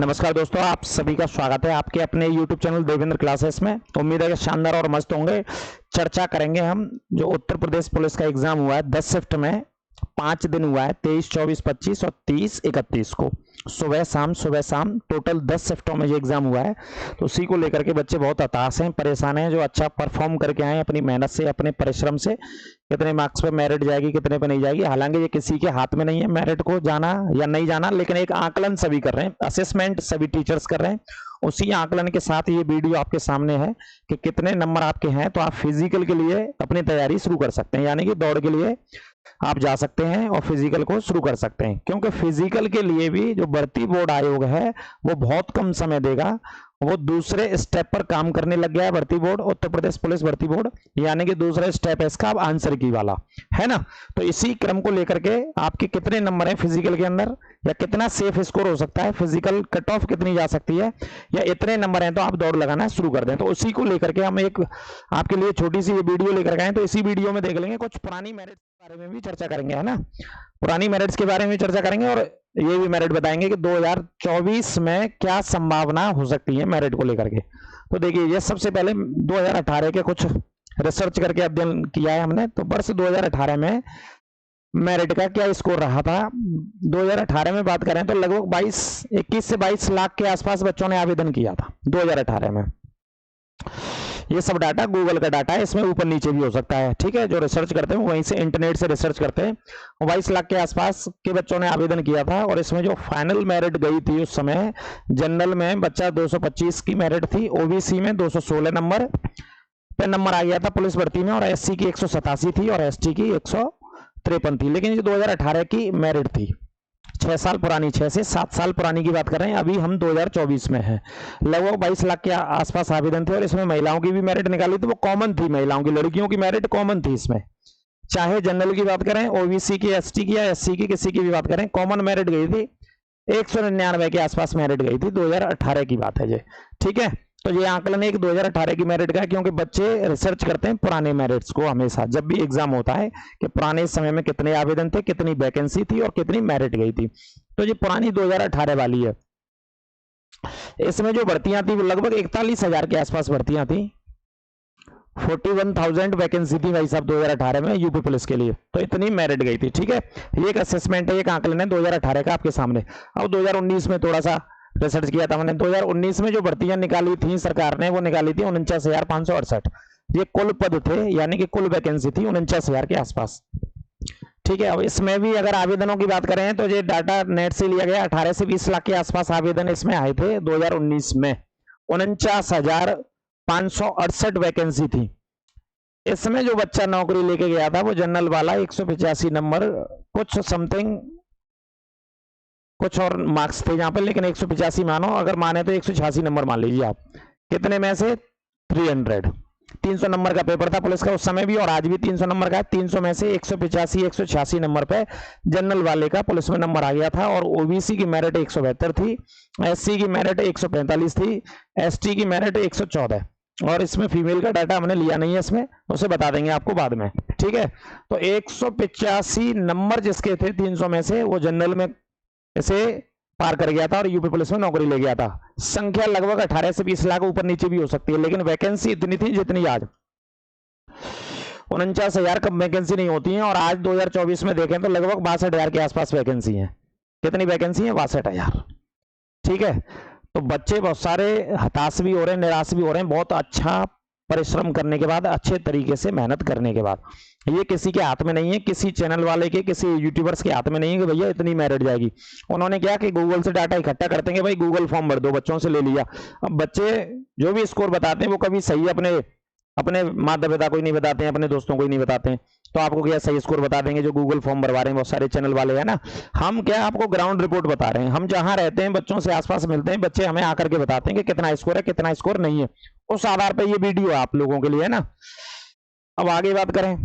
नमस्कार दोस्तों, आप सभी का स्वागत है आपके अपने YouTube चैनल देवेंद्र क्लासेस में। उम्मीद है कि शानदार और मस्त होंगे। चर्चा करेंगे हम जो उत्तर प्रदेश पुलिस का एग्जाम हुआ है 10 शिफ्ट में 5 दिन हुआ है, 23, 24, 25 और 30, 31 को सुबह शाम टोटल 10 शिफ्टों में ये एग्जाम हुआ है। तो उसी को लेकर के बच्चे बहुत हताश हैं, परेशान हैं। जो अच्छा परफॉर्म करके आए अपनी मेहनत से, अपने परिश्रम से, कितने मार्क्स पे मेरिट जाएगी, कितने पे नहीं जाएगी, हालांकि ये किसी के हाथ में नहीं है मेरिट को जाना या नहीं जाना, लेकिन एक आकलन सभी कर रहे हैं, असेसमेंट सभी टीचर्स कर रहे हैं। उसी आकलन के साथ ये वीडियो आपके सामने है कि कितने नंबर आपके हैं, तो आप फिजिकल के लिए अपनी तैयारी शुरू कर सकते हैं, यानी कि दौड़ के लिए आप जा सकते हैं और फिजिकल को शुरू कर सकते हैं। क्योंकि फिजिकल के लिए भी जो भर्ती बोर्ड आयोग है वो बहुत कम समय देगा, वो दूसरे स्टेप पर काम करने लग गया है भर्ती बोर्ड, उत्तर प्रदेश पुलिस भर्ती बोर्ड, यानी कि दूसरा स्टेप है इसका अब आंसर की वाला, है ना। तो इसी क्रम को लेकर के आपके कितने नंबर हैं फिजिकल के अंदर, या कितना सेफ स्कोर हो सकता है, फिजिकल कट ऑफ कितनी जा सकती है, या इतने नंबर हैं तो आप दौड़ लगाना शुरू कर दें। तो उसी को लेकर के हम एक आपके लिए छोटी सी वीडियो लेकर गए। तो इसी वीडियो में देख लेंगे कुछ पुरानी मेरिट के बारे में भी चर्चा करेंगे, है ना। पुरानी मेरिट्स के बारे में चर्चा करेंगे और ये भी मेरिट बताएंगे कि 2024 में क्या संभावना हो सकती है मेरिट को लेकर के। तो देखिए, ये सबसे पहले 2018 के कुछ रिसर्च करके अध्ययन किया है हमने। तो वर्ष 2018 में मेरिट का क्या स्कोर रहा था। 2018 में बात करें तो लगभग 21 से 22 लाख के आसपास बच्चों ने आवेदन किया था 2018 में। ये सब डाटा गूगल का डाटा है, इसमें ऊपर नीचे भी हो सकता है, ठीक है। जो रिसर्च करते हैं वहीं से इंटरनेट से रिसर्च करते हैं। 22 लाख के आसपास के बच्चों ने आवेदन किया था और इसमें जो फाइनल मेरिट गई थी उस समय, जनरल में बच्चा 225 की मेरिट थी, ओबीसी में 216 नंबर पे नंबर आ गया था पुलिस भर्ती में, और एससी की 187 थी और एसटी की 153 थी। लेकिन ये 2018 की मेरिट थी, 6 साल पुरानी, 6 से 7 साल पुरानी की बात कर रहे हैं। अभी हम 2024 में हैं। लगभग 22 लाख के आसपास आवेदन थे और इसमें महिलाओं की भी मेरिट निकाली तो वो कॉमन थी, महिलाओं की, लड़कियों की मेरिट कॉमन थी इसमें। चाहे जनरल की बात करें, ओबीसी की, एसटी की या एससी की, किसी की भी बात करें, कॉमन मेरिट गई थी 199 के आसपास मेरिट गई थी। 2018 की बात है ये, ठीक है। तो ये आंकलन एक 2018 की मेरिट का है, क्योंकि बच्चे रिसर्च करते हैं पुराने मेरिट्स को हमेशा, जब भी एग्जाम होता है, कि पुराने समय में कितने आवेदन थे, कितनी वैकेंसी थी और कितनी मेरिट गई थी। तो ये पुरानी 2018 वाली है। इसमें जो भर्तियां थी वो लगभग 41,000 के आसपास भर्तियां थी। 41,000 वैकेंसी थी भाई साहब 2018 में यूपी पुलिस के लिए। तो इतनी मेरिट गई थी, ठीक है। ये एक असेसमेंट है, एक आंकलन है 2018 का आपके सामने। अब 2019 में थोड़ा सा रिसर्च किया था मैंने। 2019 में जो भर्तियां निकाली थी सरकार ने, वो निकाली थी 49,568। ये कुल पद थे, यानी कि कुल वैकेंसी थी 49,000 के आसपास, ठीक है। अब इसमें भी अगर आवेदनों की बात करें तो ये डाटा नेट से लिया गया, 18 से 20 लाख के आसपास आवेदन इसमें आए थे 2019 में। 49,568 वैकेंसी थी। इसमें जो बच्चा नौकरी लेके गया था वो जनरल वाला 185 नंबर कुछ समथिंग, कुछ और मार्क्स थे यहाँ पे, लेकिन 185 मानो, अगर माने तो 186 नंबर मान लीजिए आप। कितने में से 300 नंबर का पेपर था पुलिस का उस समय भी, और आज भी 300 नंबर का है। 300 में से 185 186 नंबर पे जनरल वाले का पुलिस में नंबर आ गया था। और ओबीसी की मेरिट 172 थी, एससी की मेरिट 145 थी, एसटी की मेरिट 114। और इसमें फीमेल का डाटा हमने लिया नहीं है, इसमें उसे बता देंगे आपको बाद में, ठीक है। तो 185 नंबर जिसके थे 300 में से, वो जनरल में इसे पार कर गया था और यूपी पुलिस में नौकरी ले गया था। संख्या लगभग 18 से 20 लाख ऊपर नीचे भी हो सकती है, लेकिन वैकेंसी इतनी थी जितनी आज। 49,000 कम वैकेंसी नहीं होती है। और आज 2024 में देखें तो लगभग 62,000 के आसपास वैकेंसी है। कितनी वैकेंसी है? 62,000, ठीक है। तो बच्चे बहुत सारे हताश भी हो रहे हैं, निराश भी हो रहे हैं, बहुत अच्छा परिश्रम करने के बाद, अच्छे तरीके से मेहनत करने के बाद। ये किसी के हाथ में नहीं है, किसी चैनल वाले के, किसी यूट्यूबर्स के हाथ में नहीं है कि भैया इतनी मेरिट जाएगी। उन्होंने क्या कि गूगल से डाटा इकट्ठा करते हैं, भाई गूगल फॉर्म भर दो, बच्चों से ले लिया। अब बच्चे जो भी स्कोर बताते हैं वो कभी सही अपने माता पिता को ही नहीं बताते हैं, अपने दोस्तों को ही नहीं बताते हैं। तो आपको क्या सही स्कोर बता देंगे जो गूगल फॉर्म भरवा रहे हैं बहुत सारे चैनल वाले, है ना। हम क्या आपको ग्राउंड रिपोर्ट बता रहे हैं, हम जहां रहते हैं, बच्चों से आसपास मिलते हैं, बच्चे हमें आकर के बताते हैं कि कितना स्कोर है, कितना स्कोर नहीं है। उस आधार पर ये वीडियो आप लोगों के लिए, है ना। अब आगे बात करें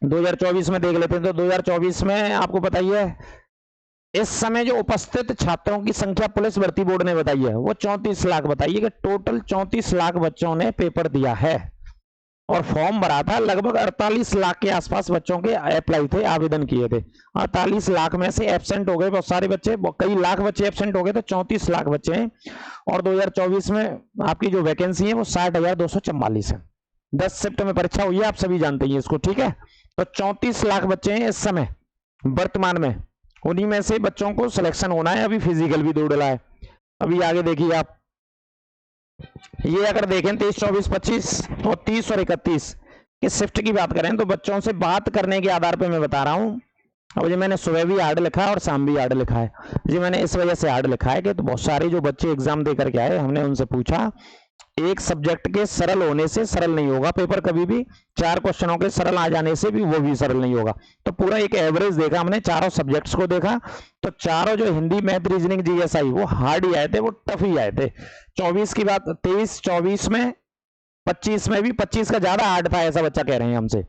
2024 में देख लेते हैं। तो 2024 में आपको पता ही है, इस समय जो उपस्थित छात्रों की संख्या पुलिस भर्ती बोर्ड ने बताई है वो 34 लाख बताइए कि टोटल 34 लाख बच्चों ने पेपर दिया है। और फॉर्म भरा था, लगभग 48 लाख के आसपास बच्चों के अप्लाई थे, आवेदन किए थे। 48 लाख में से एब्सेंट हो गए बहुत सारे बच्चे, कई लाख बच्चे एब्सेंट हो गए, तो 34 लाख बच्चे हैं। और 2024 में आपकी जो वैकेंसी है वो 60,244 है। 10 शिफ्ट में परीक्षा हुई है, आप सभी जानते हैं इसको, ठीक है। तो 34 लाख बच्चे हैं इस समय वर्तमान में, उन्हीं में से बच्चों को सिलेक्शन होना है। अभी फिजिकल भी दौड़ रहा है। अभी आगे देखिए आप, ये अगर देखें 23, 24, 25 और 30 और 31 के शिफ्ट की बात करें, तो बच्चों से बात करने के आधार पे मैं बता रहा हूं। अब ये मैंने सुबह भी हार्ड लिखा है और शाम भी हार्ड लिखा है। ये मैंने इस वजह से हार्ड लिखा है कि तो बहुत सारे जो बच्चे एग्जाम दे करके आए, हमने उनसे पूछा, एक सब्जेक्ट के सरल होने से सरल नहीं होगा पेपर कभी भी, 4 क्वेश्चनों के सरल आ जाने से भी वो भी सरल नहीं होगा। तो पूरा एक एवरेज देखा हमने, चारों सब्जेक्ट्स को देखा, तो चारों जो हिंदी, मैथ, रीजनिंग, जीएसआई वो हार्ड ही आए थे, वो टफ ही आए थे। 24 की बात, 23, 24 में, 25 में भी, 25 का ज्यादा हार्ड था ऐसा बच्चा कह रहे हैं हमसे,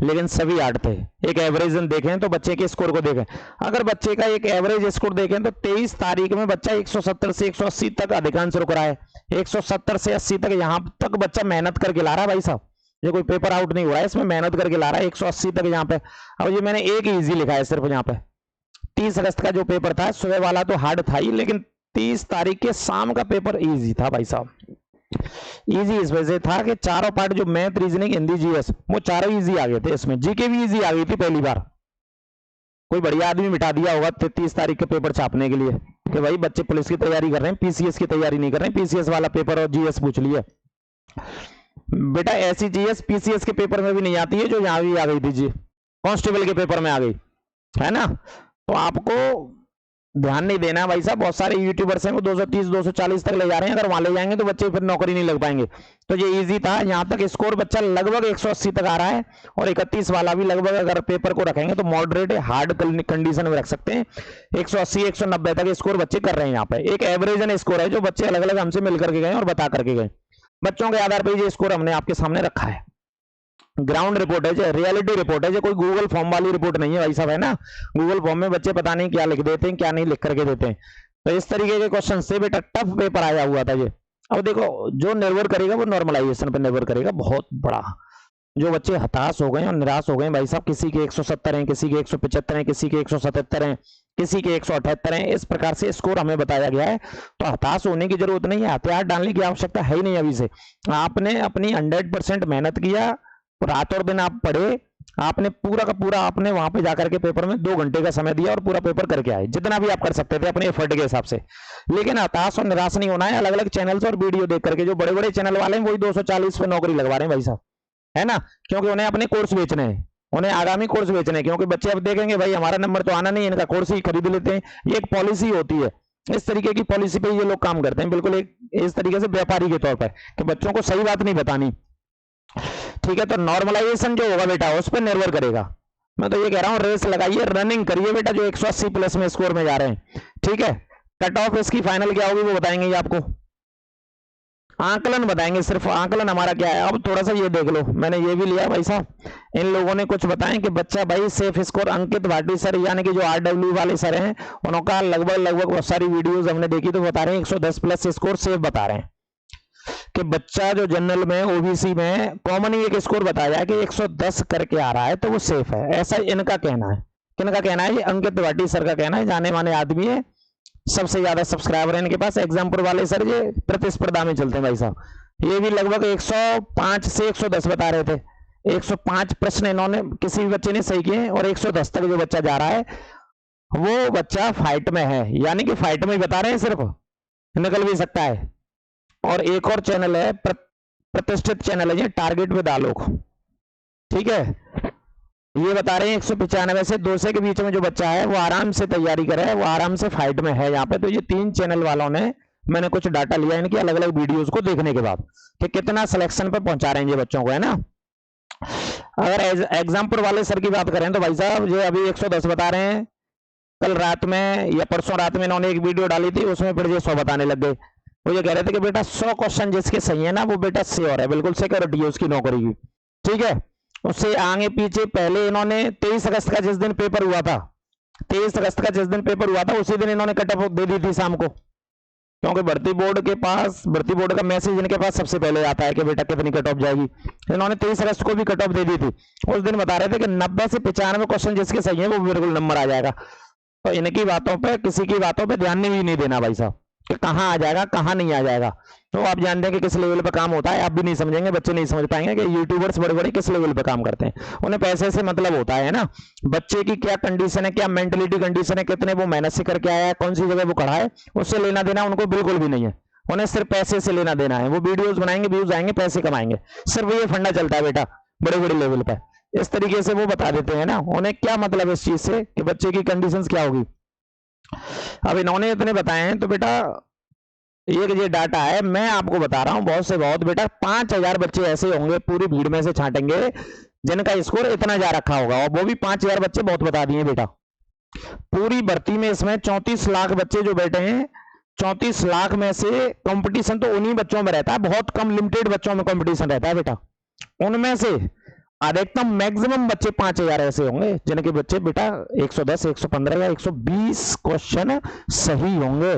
लेकिन सभी हार्ड थे। एक एवरेज देखें तो बच्चे के स्कोर को देखें, अगर बच्चे का एक एवरेज स्कोर देखें तो 23 तारीख में बच्चा 170 से 180 तक अधिकांश रुक रहा है। 170 से 80 तक यहां तक बच्चा मेहनत करके ला रहा है भाई साहब, ये कोई पेपर आउट नहीं हो रहा है, इसमें मेहनत करके ला रहा है 180 तक यहाँ पे। अब ये मैंने एक इजी लिखा है सिर्फ यहाँ पे। 30 अगस्त का जो पेपर था सुबह वाला तो हार्ड था ही, लेकिन 30 तारीख के शाम का पेपर इजी था भाई साहब। इजी इस वजह से था कि चारों पार्ट जो मैथ, रीजनिंग, हिंदी, जीएस वो चारों इजी आ गए थे। इसमें जीके भी इजी आ गई थी पहली बार। कोई बढ़िया आदमी मिटा दिया होगा 30 तारीख के पेपर छापने के लिए कि भाई बच्चे पुलिस की तैयारी कर रहे हैं, पीसीएस की तैयारी नहीं कर रहे हैं, पीसीएस वाला पेपर और जीएस पूछ लिया। बेटा ऐसी जीएस पीसीएस के पेपर में भी नहीं आती है जो यहां भी आ गई थी जी, कांस्टेबल के पेपर में आ गई है ना। तो आपको ध्यान नहीं देना भाई साहब। बहुत सारे यूट्यूबर्स हैं वो 230, 240 तक ले जा रहे हैं, अगर वहां ले जाएंगे तो बच्चे फिर नौकरी नहीं लग पाएंगे। तो ये इजी था, यहाँ तक स्कोर बच्चा लगभग 180 तक आ रहा है, और 31 वाला भी लगभग, अगर पेपर को रखेंगे तो मॉडरेट हार्ड कंडीशन में रख सकते हैं। 180, 190 तक स्कोर बच्चे कर रहे हैं। यहाँ पे एक एवरेज स्कोर है जो बच्चे अलग अलग हमसे मिल करके गए और बता करके गए, बच्चों के आधार पर ये स्कोर हमने आपके सामने रखा है। ग्राउंड रिपोर्ट है जो, रियलिटी रिपोर्ट है जो, कोई गूगल फॉर्म वाली रिपोर्ट नहीं है भाई साहब, है ना। गूगल फॉर्म में बच्चे पता नहीं क्या लिख देते हैं, क्या नहीं लिख करके देते हैं। तो इस तरीके के क्वेश्चन से बेटा टफ पेपर आया हुआ था ये। अब देखो जो निर्भर करेगा वो नॉर्मलाइजेशन पर निर्भर करेगा बहुत बड़ा। जो बच्चे हताश हो गए और निराश हो गए भाई साहब, किसी के 170 हैं, किसी के 175 हैं, किसी के 177 हैं, किसी के 178 हैं, इस प्रकार से स्कोर हमें बताया गया है। तो हताश होने की जरूरत नहीं है, हथियार डालने की आवश्यकता है ही नहीं। अभी से आपने अपनी 100% मेहनत किया, रात और दिन आप पढ़े, आपने पूरा का पूरा आपने वहां पे जाकर के पेपर में 2 घंटे का समय दिया और पूरा पेपर करके आए, जितना भी आप कर सकते थे अपने एफर्ट के हिसाब से। लेकिन हताश और निराश नहीं होना है। अलग अलग चैनल और वीडियो देख करके जो बड़े बड़े चैनल वाले हैं वही 240 पे नौकरी लगवा रहे हैं भाई साहब, है ना। क्योंकि उन्हें अपने कोर्स बेचने हैं, उन्हें आगामी कोर्स बेचने हैं, क्योंकि बच्चे अब देखेंगे भाई हमारा नंबर तो आना नहीं, इनका कोर्स ही खरीद लेते हैं। ये एक पॉलिसी होती है, इस तरीके की पॉलिसी पे ये लोग काम करते हैं, बिल्कुल एक इस तरीके से व्यापारी के तौर पर, कि बच्चों को सही बात नहीं बतानी, ठीक है। तो नॉर्मलाइजेशन जो होगा बेटा उस पर निर्भर करेगा। मैं तो ये कह रहा हूं रेस लगाइए, रनिंग करिए बेटा, जो 180 प्लस में स्कोर में जा रहे हैं, ठीक है। कट ऑफ इसकी फाइनल क्या होगी वो बताएंगे ये आपको, आंकलन बताएंगे, सिर्फ आंकलन हमारा क्या है। अब थोड़ा सा ये देख लो, मैंने ये भी लिया भाई साहब, इन लोगों ने कुछ बताएं कि बच्चा भाई सेफ स्कोर, अंकित भाटी सर यानी कि जो आरडब्ल्यू वाले सर हैं, उनका लगभग बहुत सारी वीडियोस हमने देखी तो बता रहे हैं 110 प्लस स्कोर सेफ बता रहे हैं, कि बच्चा जो जनरल में, ओबीसी में कॉमन ही एक स्कोर बताया जाए कि 110 करके आ रहा है तो वो सेफ है, ऐसा इनका कहना है। किनका कहना है? ये अंकित भाटी सर का कहना है, जाने माने आदमी है, सबसे ज्यादा सब्सक्राइबर है इनके पास। एग्जामपुर वाले सर ये प्रतिस्पर्धा में चलते हैं भाई साहब, ये भी लगभग 105 से 110 बता रहे थे। 105 प्रश्न इन्होंने किसी भी बच्चे ने सही किए, और 110 तक जो बच्चा जा रहा है वो बच्चा फाइट में है, यानी कि फाइट में ही बता रहे हैं, सिर्फ निकल भी सकता है। और एक और चैनल है, प्रतिष्ठित चैनल है ये, टारगेट विद आलोक, ठीक है। ये बता रहे हैं 195 से 200 के बीच में जो बच्चा है वो आराम से तैयारी करे, वो आराम से फाइट में है यहाँ पे। तो ये 3 चैनल वालों ने, मैंने कुछ डाटा लिया इनकी अलग अलग वीडियोस को देखने के बाद, कि कितना सिलेक्शन पे पहुंचा रहे हैं ये बच्चों को, है ना। अगर एग्जाम्पल वाले सर की बात करें तो भाई साहब ये अभी 110 बता रहे हैं, कल रात में या परसों रात में इन्होंने एक वीडियो डाली थी, उसमें फिर ये 100 बताने लग गए। वो ये कह रहे थे कि बेटा 100 क्वेश्चन जिसके सही है ना वो बेटा श्योर है, बिल्कुल सिक्योरिटी है उसकी नौकरी की, ठीक है। उससे आगे पीछे पहले इन्होंने 23 अगस्त का जिस दिन पेपर हुआ था, 23 अगस्त का जिस दिन पेपर हुआ था उसी दिन इन्होंने कट ऑफ दे दी थी शाम को, क्योंकि भर्ती बोर्ड का मैसेज इनके पास सबसे पहले आता है कि बेटा कितनी कट ऑफ जाएगी। इन्होंने 23 अगस्त को भी कट ऑफ दे दी थी। उस दिन बता रहे थे कि 90 से 95 क्वेश्चन जिसके सही है वो बिल्कुल नंबर आ जाएगा। तो इनकी बातों पे, किसी की बातों पे ध्यान नहीं देना भाई साहब कि कहाँ आ जाएगा कहाँ नहीं आ जाएगा। तो आप जानते हैं कि किस लेवल पे काम होता है, आप भी नहीं समझेंगे, बच्चे नहीं समझ पाएंगे कि यूट्यूबर्स बड़े बड़े किस लेवल पे काम करते हैं। उन्हें पैसे से मतलब होता है ना, बच्चे की क्या कंडीशन है, क्या मेंटलिटी कंडीशन है, कितने वो मेहनत से करके आया है, कौन सी जगह वो खड़ा है, उससे लेना देना उनको बिल्कुल भी नहीं है। उन्हें सिर्फ पैसे से लेना देना है। वो वीडियोज बनाएंगे, व्यूज आएंगे, पैसे कमाएंगे, सिर्फ ये फंडा चलता है बेटा बड़े बड़े लेवल पे। इस तरीके से वो बता देते हैं ना, उन्हें क्या मतलब इस चीज से कि बच्चे की कंडीशन क्या होगी। अब इन्होंने इतने बताए हैं तो बेटा ये डाटा है, मैं आपको बता रहा हूं बहुत से बहुत बेटा 5000 बच्चे ऐसे होंगे पूरी भीड़ में से छांटेंगे जिनका स्कोर इतना जा रखा होगा, और वो भी 5000 बच्चे बहुत बता दिए बेटा। पूरी भर्ती में इसमें 34 लाख बच्चे जो बैठे हैं, 34 लाख में से कंपटीशन तो उन्हीं बच्चों में रहता है, बहुत कम लिमिटेड बच्चों में कंपटीशन रहता है बेटा। उनमें से अधिकतम मैक्सिमम बच्चे 5000 ऐसे होंगे जिनके बच्चे बेटा 110, 115 या 120 क्वेश्चन सही होंगे।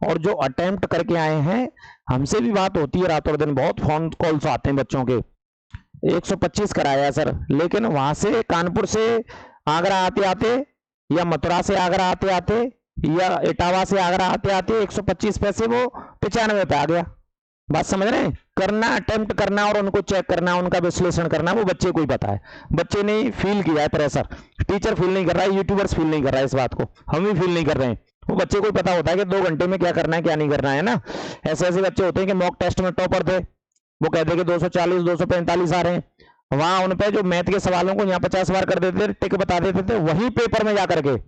और जो अटेम्प्ट करके आए हैं, हमसे भी बात होती है रातों दिन, बहुत फोन कॉल्स आते हैं बच्चों के, 125 कराया सर, लेकिन वहां से कानपुर से आगरा आते आते या मथुरा से आगरा आते आते या इटावा से आगरा आते आते 125 पैसे वो 95 पे आ गया। बात समझ रहे हैं? करना, अटेम्प्ट करना और उनको चेक करना, उनका विश्लेषण करना, वो बच्चे को ही पता है। बच्चे ने फील किया है प्रेशर, टीचर फील नहीं कर रहा है, यूट्यूबर्स फील नहीं कर रहा है इस बात को, हम भी फील नहीं कर रहे हैं। वो बच्चे को ही पता होता है कि 2 घंटे में क्या करना है क्या नहीं करना है ना। ऐसे ऐसे बच्चे होते हैं कि मॉक टेस्ट में टॉपर थे, वो कहते हैं कि 240 245 आ रहे हैं, वहां उन पे जो मैथ के सवालों को यहाँ 50 बार कर देते थे, टिक बता देते थे, वही पेपर में जाकर के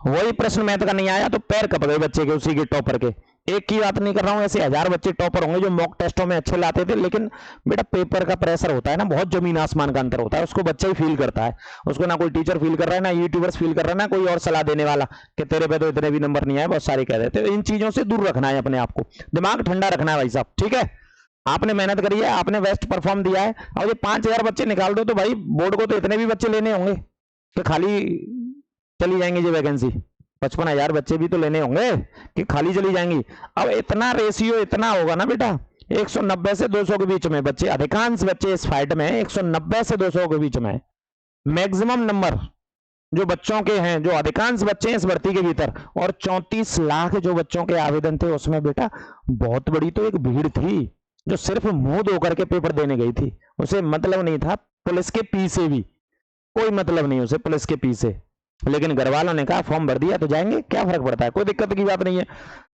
वही प्रश्न मैथ का नहीं आया तो पैर कप गए बच्चे के, उसी के टॉपर के। एक की बात नहीं कर रहा हूं, ऐसे 1000 बच्चे टॉपर होंगे जो मॉक टेस्टों में अच्छे लाते थे, लेकिन बेटा पेपर का प्रेशर होता है ना, बहुत जमीन आसमान का अंतर होता है, उसको बच्चा ही फील करता है। उसको ना कोई टीचर फील कर रहा है, ना यूट्यूबर्स फील कर रहा है, ना कोई और सलाह देने वाला कि तेरे पे तो इतने भी नंबर नहीं आए, बहुत सारे कह देते। इन चीजों से दूर रखना है अपने आप को, दिमाग ठंडा रखना है भाई साहब, ठीक है। आपने मेहनत करी है, आपने बेस्ट परफॉर्म दिया है, और ये 5000 बच्चे निकाल दो तो भाई बोर्ड को तो इतने भी बच्चे लेने होंगे कि खाली चली जाएंगी जो वैकेंसी। 55,000 बच्चे भी तो लेने होंगे कि खाली चली जाएंगी। अब इतना रेशियो इतना होगा ना बेटा, 190 से 200 के बीच में बच्चे, अधिकांश बच्चे इस फाइट में 190 से 200 के बीच में मैक्सिमम नंबर जो बच्चों के हैं, जो अधिकांश बच्चे हैं इस भर्ती के भीतर, और 34 लाख जो बच्चों के आवेदन थे उसमें बेटा बहुत बड़ी तो एक भीड़ थी जो सिर्फ मुंह धो करके पेपर देने गई थी। उसे मतलब नहीं था पुलिस के पी से भी, कोई मतलब नहीं उसे पुलिस के पी से, लेकिन घर वालों ने कहा फॉर्म भर दिया तो जाएंगे, क्या फर्क पड़ता है, कोई दिक्कत की बात नहीं है।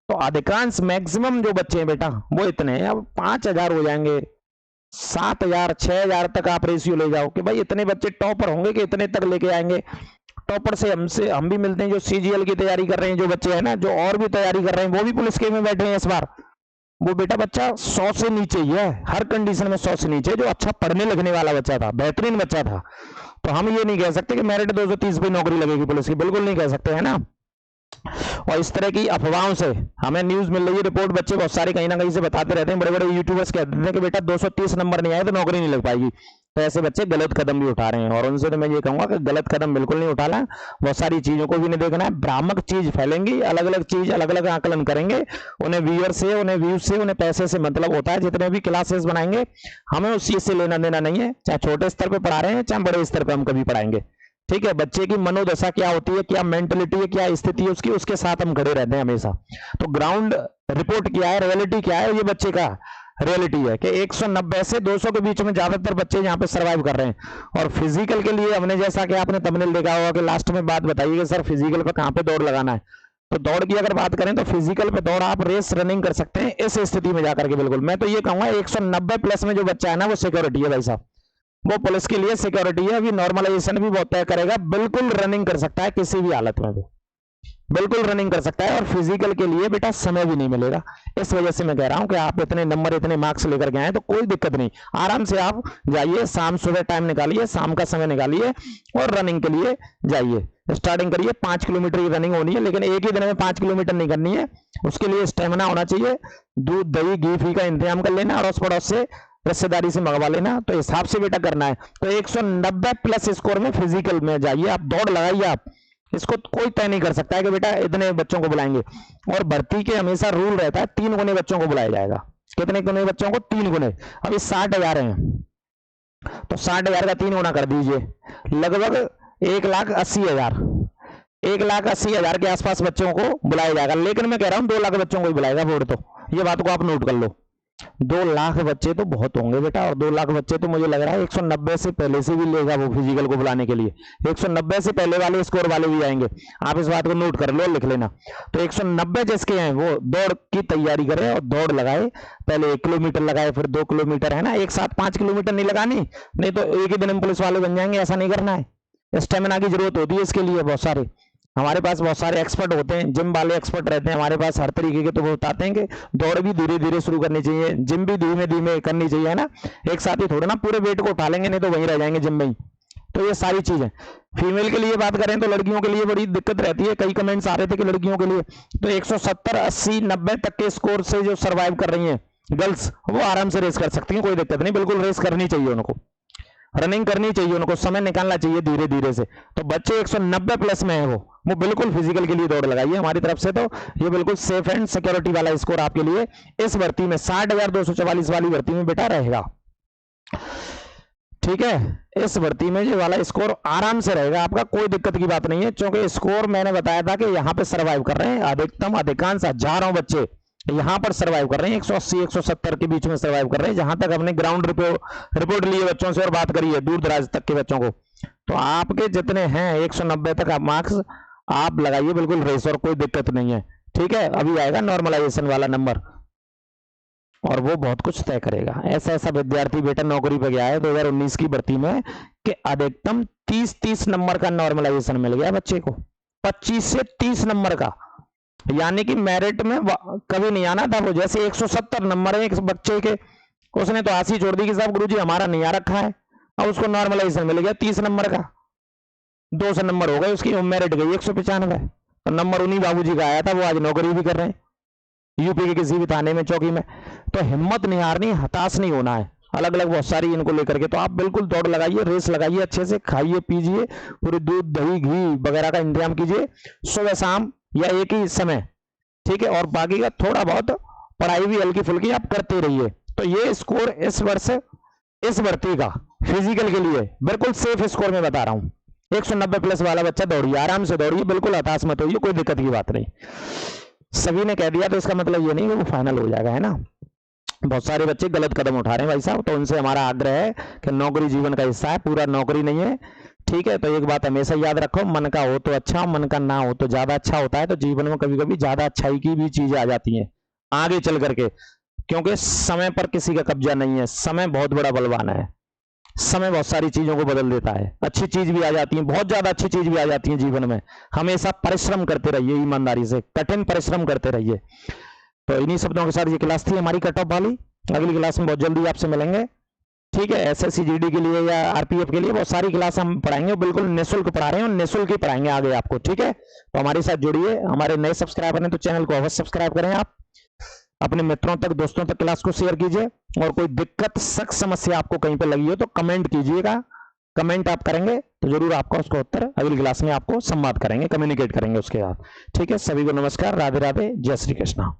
तो अधिकांश मैक्सिमम जो बच्चे हैं बेटा वो इतने हैं। अब 5000 हो जाएंगे, 7000 6000 तक आप रेशियो ले जाओ कि भाई इतने बच्चे टॉपर होंगे कि इतने तक लेके आएंगे। टॉपर से हम भी मिलते हैं, जो सीजीएल की तैयारी कर रहे हैं जो बच्चे हैं ना, जो और भी तैयारी कर रहे हैं, वो भी पुलिस के में बैठे हैं इस बार। वो बेटा बच्चा 100 से नीचे ही है, हर कंडीशन में 100 से नीचे, जो अच्छा पढ़ने लिखने वाला बच्चा था, बेहतरीन बच्चा था। तो हम ये नहीं कह सकते कि मेरिट 230 पे नौकरी लगेगी पुलिस की, बिल्कुल नहीं कह सकते, है ना। और इस तरह की अफवाहों से हमें न्यूज मिल रही है, रिपोर्ट बच्चे बहुत सारे कहीं ना कहीं से बताते रहते हैं, बड़े बड़े यूट्यूबर्स कहते हैं कि बेटा 230 नंबर नहीं आए तो नौकरी नहीं लग पाएगी। तो ऐसे बच्चे गलत कदम भी उठा रहे हैं, और उनसे तो मैं ये कहूंगा कि गलत कदम बिल्कुल नहीं उठाना, बहुत सारी चीजों को भी नहीं देखना है। भ्रामक चीज फैलेंगी, अलग अलग चीज अलग अलग आकलन करेंगे, उन्हें व्यूअर से, उन्हें व्यूज से, उन्हें पैसे से मतलब होता है। जितने भी क्लासेस बनाएंगे हमें उस चीज से लेना देना नहीं है, चाहे छोटे स्तर पर पढ़ा रहे हैं चाहे बड़े स्तर पर हम कभी पढ़ाएंगे, ठीक है। बच्चे की मनोदशा क्या होती है, क्या मेंटलिटी है, क्या स्थिति है उसकी, उसके साथ हम खड़े रहते हैं हमेशा। तो ग्राउंड रिपोर्ट क्या है, रियलिटी क्या है, ये बच्चे का रियलिटी है कि 190 से 200 के बीच में ज्यादातर बच्चे यहाँ पे सरवाइव कर रहे हैं। और फिजिकल के लिए हमने, जैसा कि आपने थंबनेल देखा होगा कि लास्ट में बात बताइए कि सर फिजिकल पे कहाँ पे दौड़ लगाना है, तो दौड़ की अगर बात करें तो फिजिकल पे दौड़ आप रेस रनिंग कर सकते हैं इस स्थिति में जाकर के। बिल्कुल मैं तो ये कहूंगा 190 प्लस में जो बच्चा है ना वो सिक्योरिटी है भाई साहब, वो पुलिस के लिए सिक्योरिटी है। अभी नॉर्मलाइजेशन भी बहुत तय करेगा, बिल्कुल रनिंग कर सकता है किसी भी हालत में, वो बिल्कुल रनिंग कर सकता है। और फिजिकल के लिए बेटा समय भी नहीं मिलेगा, इस वजह से मैं कह रहा हूं कि आप इतने नंबर इतने मार्क्स लेकर के आए तो कोई दिक्कत नहीं, आराम से आप जाइए, शाम सुबह टाइम निकालिए, शाम का समय निकालिए और रनिंग के लिए जाइए, स्टार्टिंग करिए। 5 किलोमीटर की रनिंग होनी है, लेकिन एक ही दिन में 5 किलोमीटर नहीं करनी है, उसके लिए स्टेमिना होना चाहिए। दूध दही घी फी का इंतजाम कर लेना, अड़ोस पड़ोस से रिश्तेदारी से मंगवा लेना, तो हिसाब से बेटा करना है। तो 190 प्लस स्कोर में फिजिकल में जाइए, आप दौड़ लगाइए, आप इसको कोई तय नहीं कर सकता है कि बेटा इतने बच्चों को बुलाएंगे। और भर्ती के हमेशा रूल रहता है 3 गुने बच्चों को बुलाया जाएगा। कितने गुने बच्चों को? 3 गुने। अभी 60,000 हैं तो 60,000 का 3 गुना कर दीजिए, लगभग 1,80,000, 1,80,000 के आसपास बच्चों को बुलाया जाएगा। लेकिन मैं कह रहा हूं 2 लाख बच्चों को ही बुलाएगा बोर्ड, तो ये बात को आप नोट कर लो। 2 लाख बच्चे तो बहुत होंगे बेटा, और 2 लाख बच्चे तो मुझे लग रहा है 190 से पहले से भी लेगा वो फिजिकल को बुलाने के लिए। 190 से पहले वाले स्कोर वाले भी आएंगे, आप इस बात को नोट कर लो, लिख लेना। तो 190 जिसके हैं वो दौड़ की तैयारी करें और दौड़ लगाए। पहले 1 किलोमीटर लगाए, फिर 2 किलोमीटर, है ना, एक साथ 5 किलोमीटर नहीं लगानी, नहीं तो एक ही दिन में पुलिस वाले बन जाएंगे। ऐसा नहीं करना है। स्टेमिना की जरूरत होती है इसके लिए बहुत सारे। हमारे पास बहुत सारे एक्सपर्ट होते हैं, जिम वाले एक्सपर्ट रहते हैं हमारे पास हर तरीके के, तो वो बताते हैं कि दौड़ भी धीरे धीरे शुरू करनी चाहिए, जिम भी धीमे धीमे करनी चाहिए, है ना। एक साथ ही थोड़ा ना पूरे वेट को उठा लेंगे, नहीं तो वहीं रह जाएंगे जिम में ही। तो ये सारी चीजें फीमेल के लिए बात करें तो लड़कियों के लिए बड़ी दिक्कत रहती है। कई कमेंट्स आ रहे थे कि लड़कियों के लिए तो 170, 80, 90 तक के स्कोर से जो सर्वाइव कर रही हैं गर्ल्स, वो आराम से रेस कर सकती हैं, कोई दिक्कत नहीं, बिल्कुल रेस करनी चाहिए उनको, रनिंग करनी चाहिए उनको, समय निकालना चाहिए धीरे धीरे से। तो बच्चे 190 प्लस में है वो बिल्कुल फिजिकल के लिए दौड़ लगाइए हमारी तरफ से। तो ये बिल्कुल सेफ एंड सिक्योरिटी वाला स्कोर आपके लिए इस भर्ती में 60,244 वाली भर्ती में बेटा रहेगा। ठीक है, इस भर्ती में ये वाला स्कोर आराम से रहेगा आपका, कोई दिक्कत की बात नहीं है। क्योंकि स्कोर मैंने बताया था कि यहाँ पे सर्वाइव कर रहे हैं अधिकतम अधिकांश हजारों बच्चे यहां पर सर्वाइव कर रहे हैं, 180 170 के बीच में सर्वाइव कर रहे हैं। जहां तक हमने ग्राउंड रिपोर्ट लिए बच्चों से और बात करी है दूर दराज तक के बच्चों को, तो आपके जितने हैं 190 तक आप मार्क्स आप लगाइए बिल्कुल रेस, और कोई दिक्कत नहीं है। ठीक है, अभी आएगा नॉर्मलाइजेशन वाला नंबर और वो बहुत कुछ तय करेगा। ऐसा ऐसा विद्यार्थी बेटा नौकरी पे गया है 2019 की भर्ती में कि अधिकतम 30 नंबर का नॉर्मलाइजेशन मिल गया बच्चे को, 25 से 30 नंबर का, यानी कि मेरिट में कभी नहीं आना था वो। जैसे 170 नंबर है एक बच्चे के, उसने तो आसी छोड़ दी कि साहब गुरुजी हमारा नहीं आ रखा है, अब उसको नॉर्मलाइजेशन मिल गया 30 नंबर का, 200 नंबर हो गए उसकी, मेरिट गई 195। तो नंबर उन्हीं बाबूजी का आया था, वो आज नौकरी भी कर रहे हैं यूपी के किसी भी थाने में, चौकी में। तो हिम्मत नहीं हारनी, हताश नहीं होना है, अलग अलग बहुत सारी इनको लेकर के। तो आप बिल्कुल दौड़ लगाइए, रेस लगाइए, अच्छे से खाइए पीजिए, पूरे दूध दही घी वगैरह का इंतजाम कीजिए सुबह शाम या एक ही समय। ठीक है, और बाकी का थोड़ा बहुत पढ़ाई भी हल्की फुल्की आप करते रहिए। तो ये स्कोर इस वर्ष इस भर्ती का फिजिकल के लिए बिल्कुल सेफ स्कोर में बता रहा हूं। 190 प्लस वाला बच्चा दौड़िए, आराम से दौड़िए, बिल्कुल हताश मत होइए, कोई दिक्कत की बात नहीं। सभी ने कह दिया तो इसका मतलब ये नहीं कि वो फाइनल हो जाएगा, है ना। बहुत सारे बच्चे गलत कदम उठा रहे हैं भाई साहब, तो उनसे हमारा आग्रह है कि नौकरी जीवन का हिस्सा है, पूरा नौकरी नहीं है। ठीक है, तो एक बात हमेशा याद रखो, मन का हो तो अच्छा, मन का ना हो तो ज्यादा अच्छा होता है। तो जीवन में कभी कभी ज्यादा अच्छाई की भी चीजें आ जाती हैं आगे चल करके, क्योंकि समय पर किसी का कब्जा नहीं है, समय बहुत बड़ा बलवान है, समय बहुत सारी चीजों को बदल देता है। अच्छी चीज भी आ जाती है, बहुत ज्यादा अच्छी चीज भी आ जाती है जीवन में। हमेशा परिश्रम करते रहिए, ईमानदारी से कठिन परिश्रम करते रहिए। तो इन्हीं शब्दों के साथ ये क्लास थी हमारी कट ऑफ वाली। अगली क्लास में बहुत जल्दी आपसे मिलेंगे। ठीक है, एसएससी जीडी के लिए या आरपीएफ के लिए बहुत सारी क्लास हम पढ़ाएंगे, बिल्कुल निःशुल्क पढ़ा रहे हैं और निःशुल्क ही पढ़ाएंगे आगे आपको। ठीक है, तो हमारे साथ जुड़िए। हमारे नए सब्सक्राइबर हैं तो चैनल को अवश्य सब्सक्राइब करें, आप अपने मित्रों तक दोस्तों तक क्लास को शेयर कीजिए। और कोई दिक्कत शक समस्या आपको कहीं पर लगी हो तो कमेंट कीजिएगा, कमेंट आप करेंगे तो जरूर आपका उसका उत्तर अगली क्लास में आपको संवाद करेंगे, कम्युनिकेट करेंगे उसके बाद। ठीक है, सभी को नमस्कार, राधे राधे, जय श्री कृष्णा।